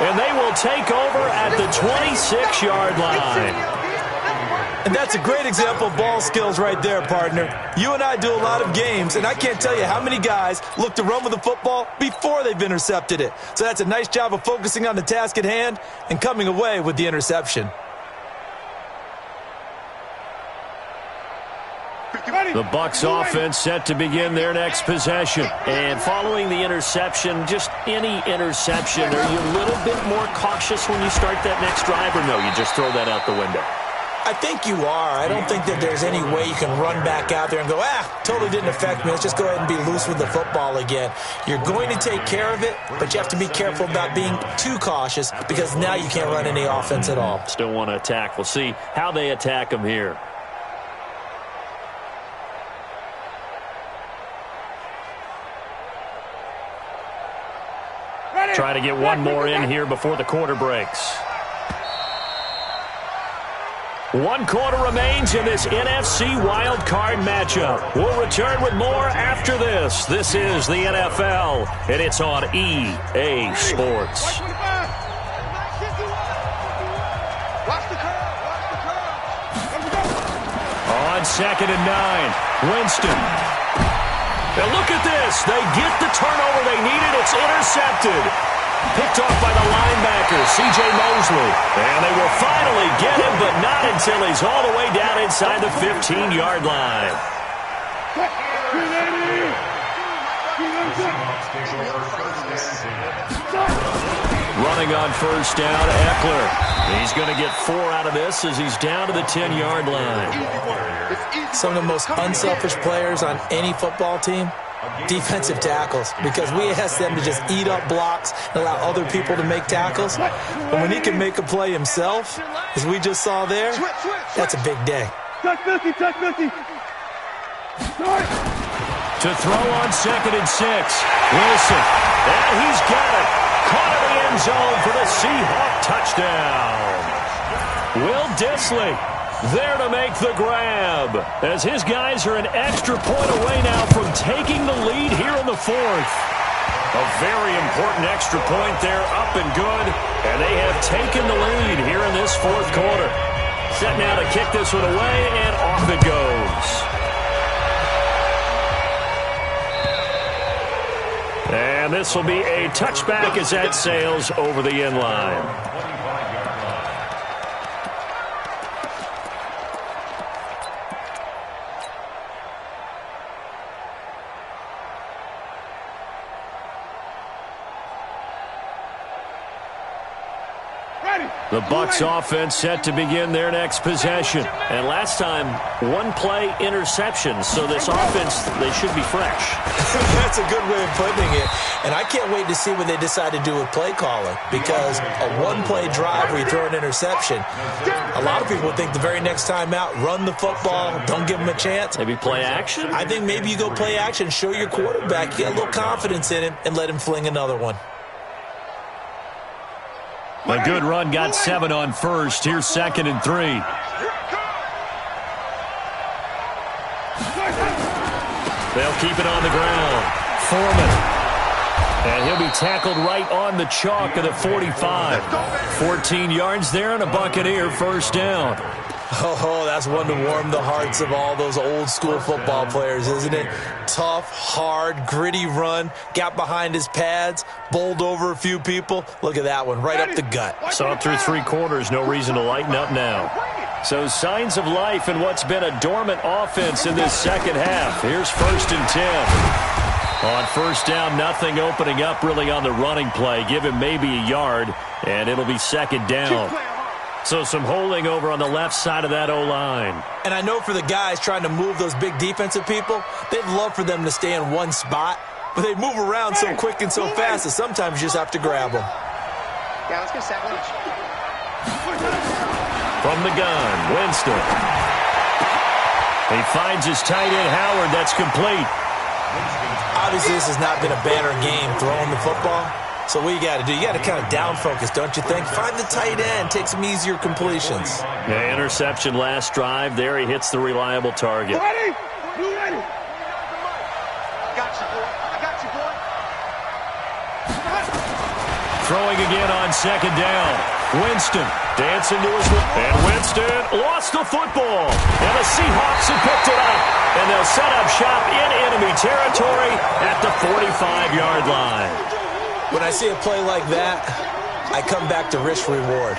[SPEAKER 4] And they will take over at the 26-yard line.
[SPEAKER 5] And that's a great example of ball skills right there, partner. You and I do a lot of games, and I can't tell you how many guys look to run with the football before they've intercepted it. So that's a nice job of focusing on the task at hand and coming away with the interception.
[SPEAKER 4] The Bucs offense set to begin their next possession. And following the interception, just any interception, are you a little bit more cautious when you start that next drive, or no, you just throw that out the window?
[SPEAKER 5] I think you are. I don't think that there's any way you can run back out there and go, totally didn't affect me. Let's just go ahead and be loose with the football again. You're going to take care of it, but you have to be careful about being too cautious because now you can't run any offense at all.
[SPEAKER 4] Still want to attack. We'll see how they attack him here. Try to get one more in here before the quarter breaks. 1 quarter remains in this NFC Wild Card matchup. We'll return with more after this. This is the NFL, and it's on EA Sports. On 2nd and 9, Winston. Now look at this. They get the turnover they needed. It's intercepted. Picked off by the linebacker, C.J. Mosley. And they will finally get him, but not until he's all the way down inside the 15-yard line. Running on first down, Eckler. He's going to get 4 out of this as he's down to the 10-yard line.
[SPEAKER 5] Some of the most unselfish players on any football team, defensive tackles, because we ask them to just eat up blocks and allow other people to make tackles. But when he can make a play himself, as we just saw there, that's a big day.
[SPEAKER 3] Touch 50, touch 50.
[SPEAKER 4] To throw on 2nd and 6, Wilson. And he's got it. Caught in the end zone for the Seahawk touchdown. Will Dissly there to make the grab, as his guys are an extra point away now from taking the lead here in the 4th. A very important extra point there, up and good, and they have taken the lead here in this 4th quarter. Set now to kick this one away, and off it goes. And this will be a touchback as that sails over the end line. The Bucs offense set to begin their next possession. And last time, 1-play interception. So this offense, they should be fresh.
[SPEAKER 5] That's a good way of putting it. And I can't wait to see what they decide to do with play calling. Because a 1-play drive where you throw an interception, a lot of people think the very next time out, run the football, don't give them a chance.
[SPEAKER 4] Maybe play action?
[SPEAKER 5] I think maybe you go play action, show your quarterback, get a little confidence in him, and let him fling another one.
[SPEAKER 4] A good run got 7 on first. Here's 2nd and 3. They'll keep it on the ground. Foreman. And he'll be tackled right on the chalk of the 45. 14 yards there and a Buccaneer first down.
[SPEAKER 5] Oh, that's one to warm the hearts of all those old-school football players, isn't it? Tough, hard, gritty run, got behind his pads, bowled over a few people. Look at that one, right up the gut.
[SPEAKER 4] Saw it through 3 quarters, no reason to lighten up now. So signs of life in what's been a dormant offense in this second half. Here's 1st and 10. On first down, nothing opening up really on the running play. Give him maybe a yard, and it'll be 2nd down. So some holding over on the left side of that O-line.
[SPEAKER 5] And I know for the guys trying to move those big defensive people, they'd love for them to stay in one spot, but they move around so quick and so fast that sometimes you just have to grab them.
[SPEAKER 7] Yeah, let's get sandwich.
[SPEAKER 4] From the gun, Winston. He finds his tight end, Howard. That's complete.
[SPEAKER 5] Obviously, this has not been a banner game throwing the football. So what you got to do, you got to kind of down focus, don't you think? Find the tight end, take some easier completions.
[SPEAKER 4] Yeah, interception last drive. There he hits the reliable target.
[SPEAKER 3] Ready? You ready?
[SPEAKER 7] Got you, boy. I got you, boy.
[SPEAKER 4] Throwing again on 2nd down. Winston dancing to his right. And Winston lost the football. And the Seahawks have picked it up. And they'll set up shop in enemy territory at the 45-yard line.
[SPEAKER 5] When I see a play like that, I come back to risk-reward.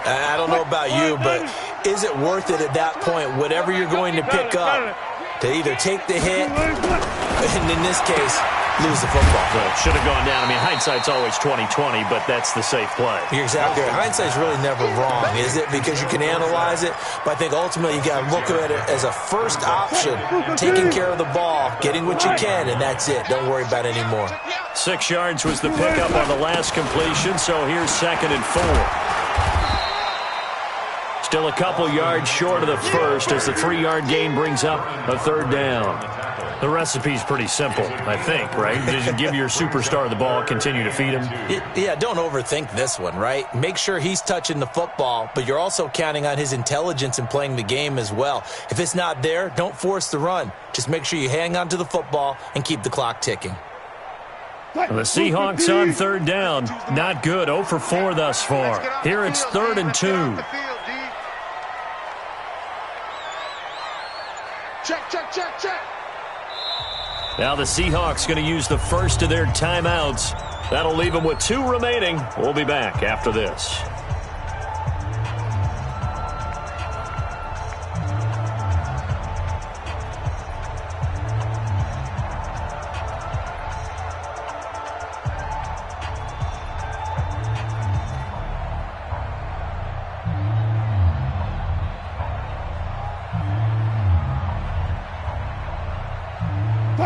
[SPEAKER 5] I don't know about you, but is it worth it at that point, whatever you're going to pick up, to either take the hit, and in this case, lose the football.
[SPEAKER 4] So it should have gone down. I mean, hindsight's always 20/20, but that's the safe play.
[SPEAKER 5] You're exactly right. Hindsight's really never wrong, is it? Because you can analyze it, but I think ultimately you got to look at it as a first option, taking care of the ball, getting what you can, and that's it. Don't worry about it anymore.
[SPEAKER 4] 6 yards was the pickup on the last completion, so here's 2nd and 4. Still a couple yards short of the first as the 3-yard gain brings up a 3rd down. The recipe's pretty simple, I think, right? Just give your superstar the ball, continue to feed him.
[SPEAKER 5] Yeah, don't overthink this one, right? Make sure he's touching the football, but you're also counting on his intelligence in playing the game as well. If it's not there, don't force the run. Just make sure you hang on to the football and keep the clock ticking.
[SPEAKER 4] The Seahawks on 3rd down. Not good. 0 for 4 thus far. Here it's 3rd and 2.
[SPEAKER 7] Check.
[SPEAKER 4] Now the Seahawks going to use the first of their timeouts. That'll leave them with 2 remaining. We'll be back after this.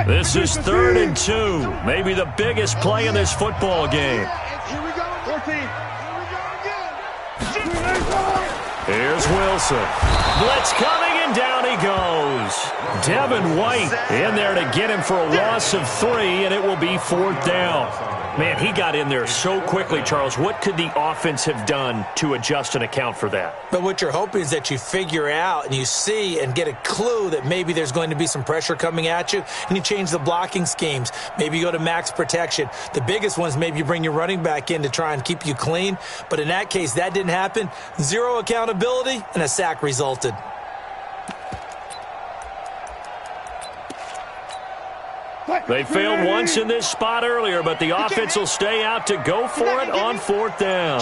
[SPEAKER 4] This is 3rd and 2. Maybe the biggest play in this football game.
[SPEAKER 7] Here we go. 14. Here we go again.
[SPEAKER 4] Here's Wilson. Blitz coming, and down he goes. Devin White in there to get him for a loss of 3, and it will be 4th down. Man, he got in there so quickly, Charles. What could the offense have done to adjust and account for that?
[SPEAKER 5] But what you're hoping is that you figure out and you see and get a clue that maybe there's going to be some pressure coming at you, and you change the blocking schemes. Maybe you go to max protection. The biggest ones, maybe you bring your running back in to try and keep you clean. But in that case, that didn't happen. 0 accountability, and a sack resulted.
[SPEAKER 4] They failed once in this spot earlier, but the offense will stay out to go for it on 4th down.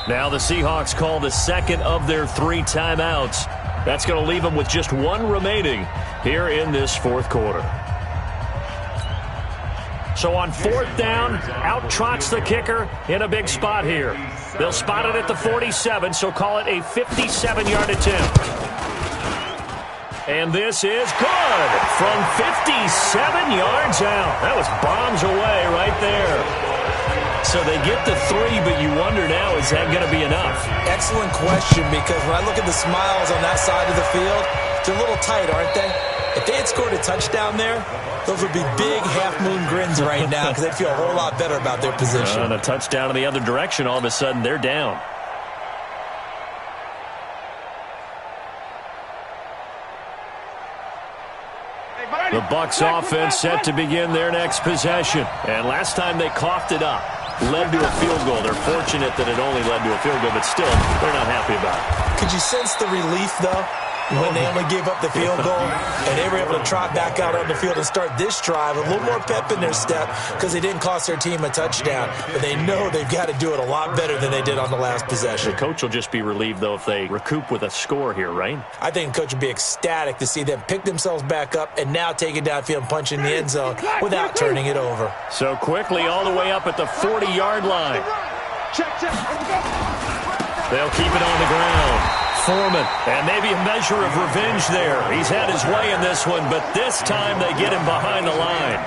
[SPEAKER 4] Now the Seahawks call the 2nd of their 3 timeouts. That's going to leave them with just 1 remaining here in this 4th quarter. So on 4th down, out trots the kicker in a big spot here. They'll spot it at the 47, so call it a 57-yard attempt. And this is good from 57 yards out. That was bombs away right there. So they get the 3, but you wonder now, is that going to be enough?
[SPEAKER 5] Excellent question, because when I look at the smiles on that side of the field, they're a little tight, aren't they? If they had scored a touchdown there, those would be big half-moon grins right now because they'd feel a whole lot better about their position.
[SPEAKER 4] And a touchdown in the other direction, all of a sudden they're down. The Bucs offense set to begin their next possession. And last time they coughed it up, led to a field goal. They're fortunate that it only led to a field goal, but still, they're not happy about it.
[SPEAKER 5] Could you sense the relief, though, when they only gave up the field goal and they were able to trot back out on the field and start this drive with a little more pep in their step because they didn't cost their team a touchdown. But they know they've got to do it a lot better than they did on the last possession.
[SPEAKER 4] The coach will just be relieved, though, if they recoup with a score here, right?
[SPEAKER 5] I think the coach would be ecstatic to see them pick themselves back up and now take it downfield and punch in the end zone without turning it over.
[SPEAKER 4] So quickly all the way up at the 40-yard line. They'll keep it on the ground. Foreman, and maybe a measure of revenge there. He's had his way in this one, but this time they get him behind the line.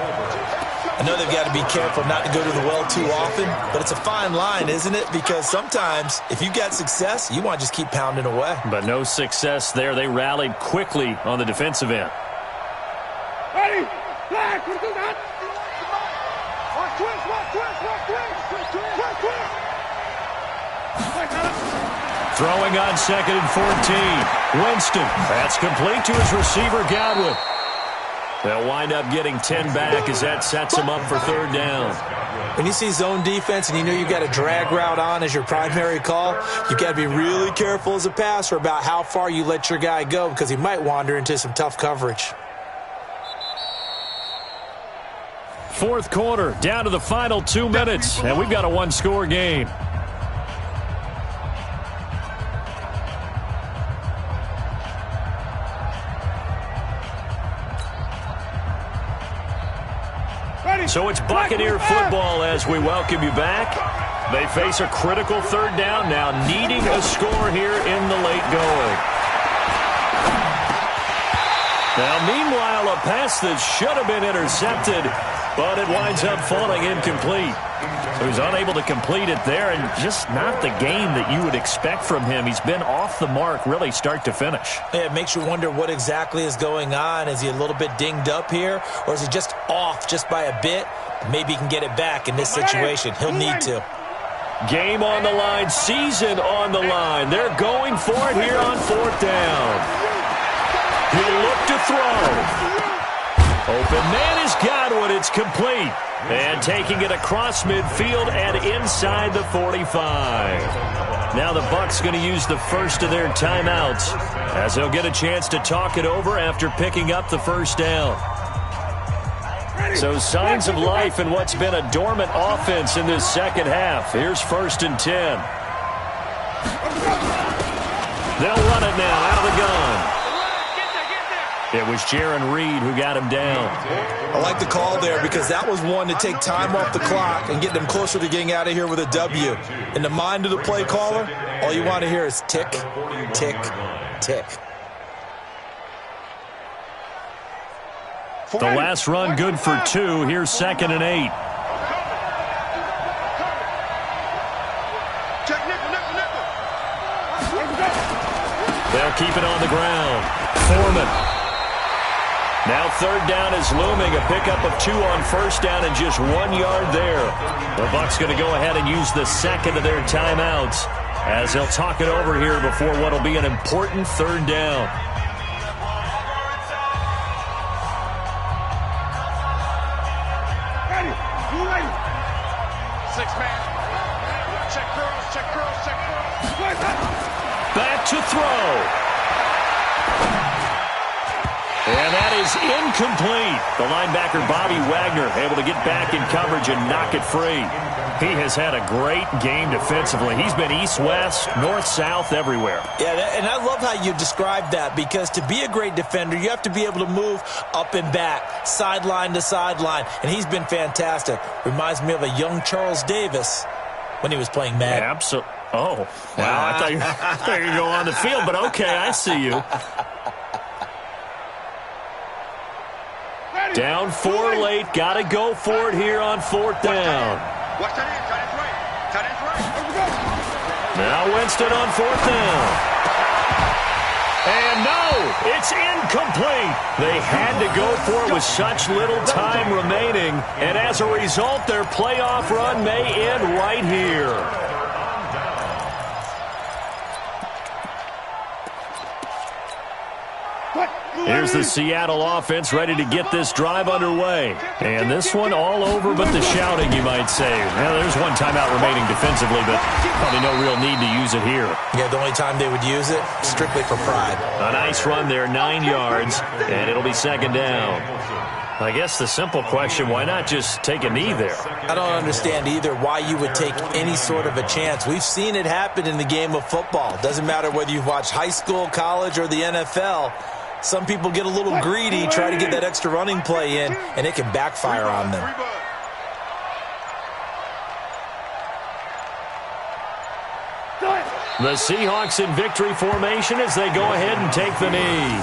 [SPEAKER 5] I know they've got to be careful not to go to the well too often, but it's a fine line, isn't it? Because sometimes, if you got success, you want to just keep pounding away.
[SPEAKER 4] But no success there. They rallied quickly on the defensive end.
[SPEAKER 7] Ready? Flag!
[SPEAKER 4] Throwing on 2nd and 14. Winston. That's complete to his receiver, Godwin. They'll wind up getting 10 back as that sets them up for 3rd down.
[SPEAKER 5] When you see zone defense and you know you've got a drag route on as your primary call, you've got to be really careful as a passer about how far you let your guy go because he might wander into some tough coverage.
[SPEAKER 4] 4th quarter, down to the final 2 minutes, and we've got a 1-score game. So it's Buccaneer football as we welcome you back. They face a critical third down now, needing a score here in the late going. Now, meanwhile, a pass that should have been intercepted, but it winds up falling incomplete. So he's unable to complete it there, and just not the game that you would expect from him. He's been off the mark really start to finish.
[SPEAKER 5] Yeah, it makes you wonder what exactly is going on. Is he a little bit dinged up here, or is he just off just by a bit? Maybe he can get it back in this situation. He'll need to.
[SPEAKER 4] Game on the line, season on the line. They're going for it here on fourth down. He'll look to throw. Open man has got one. It's complete. And taking it across midfield and inside the 45. Now the Bucs going to use the first of their timeouts as they'll get a chance to talk it over after picking up the first down. So signs of life in what's been a dormant offense in this second half. Here's 1st and 10. They'll run it now out of the gun. It was Jaron Reed who got him down.
[SPEAKER 5] I like the call there because that was one to take time off the clock and get them closer to getting out of here with a W. In the mind of the play caller, all you want to hear is tick, tick, tick.
[SPEAKER 4] The last run good for 2. Here's 2nd and 8. They'll keep it on the ground. Foreman. Now 3rd down is looming. A pickup of 2 on 1st down and just 1 yard there. The Bucs going to go ahead and use the second of their timeouts as they'll talk it over here before what will be an important 3rd down. Back to throw. And that is incomplete. The linebacker, Bobby Wagner, able to get back in coverage and knock it free. He has had a great game defensively. He's been east-west, north-south, everywhere.
[SPEAKER 5] Yeah, and I love how you described that because to be a great defender, you have to be able to move up and back, sideline to sideline, and he's been fantastic. Reminds me of a young Charles Davis when he was playing Madden.
[SPEAKER 4] Absolutely. Oh, wow. I thought you were going to go on the field, but okay, I see you. Down 4 late. Got to go for it here on 4th down. Now Winston on 4th down. And no, it's incomplete. They had to go for it with such little time remaining. And as a result, their playoff run may end right here. Here's the Seattle offense ready to get this drive underway. And this one all over but the shouting, you might say. Well, there's 1 timeout remaining defensively, but probably no real need to use it here.
[SPEAKER 5] Yeah, the only time they would use it, strictly for pride.
[SPEAKER 4] A nice run there, 9 yards, and it'll be 2nd down. I guess the simple question, why not just take a knee there?
[SPEAKER 5] I don't understand either why you would take any sort of a chance. We've seen it happen in the game of football. Doesn't matter whether you've watched high school, college, or the NFL. Some people get a little greedy, try to get that extra running play in, and it can backfire on them.
[SPEAKER 4] The Seahawks in victory formation as they go ahead and take the knee.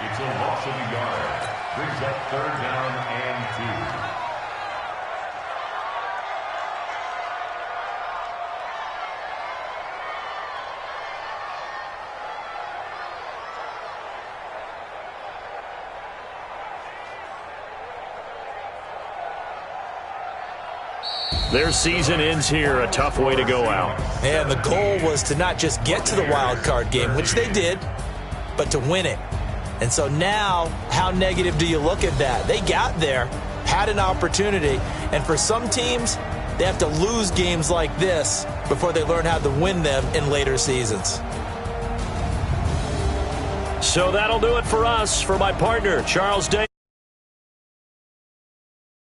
[SPEAKER 6] It's a loss of a yard. Brings up 3rd down and 2.
[SPEAKER 4] Their season ends here. A tough way to go out.
[SPEAKER 5] And the goal was to not just get to the wild card game, which they did, but to win it. And so now, how negative do you look at that? They got there, had an opportunity, and for some teams, they have to lose games like this before they learn how to win them in later seasons.
[SPEAKER 4] So that'll do it for us. For my partner, Charles Day.